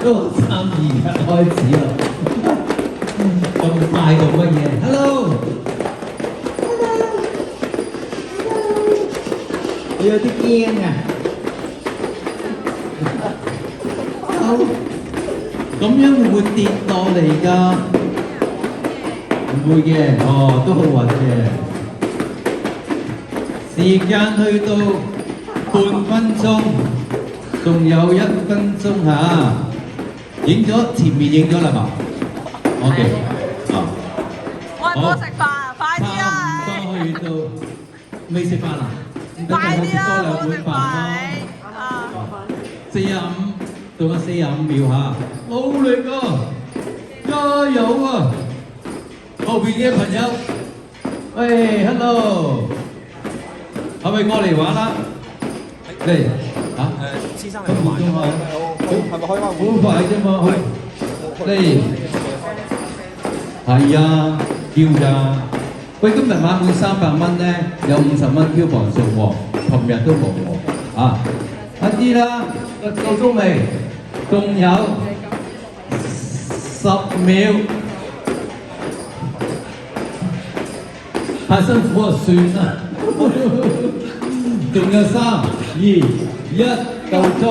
都3、2、1開始啦，咁快做乜嘢？Hello，你有啲驚啊？好，咁樣會唔會跌落嚟㗎？唔會嘅，哦，都好穩嘅。時間去到半分鐘，仲有1分鐘嚇。影咗前面影咗啦嘛？OK，啊，我係冇食飯，快啲啊！差唔多去到未食飯啦，快啲啦，冇食飯啊！45仲有45秒嚇，努力啊，加油啊！後邊嘅朋友，喂，hello，係咪過嚟玩啦？嚟嚇？先生嚟玩啫嘛，係咪開翻會？好快啫嘛，嚟係啊，叫㗎。喂，今日買滿300蚊咧，有50蚊 coupon 送喎，琴日都冇喎。啊，快啲啦，夠鐘未？仲有10秒，太辛苦啊，算啦。仲有3、2、1，夠鐘。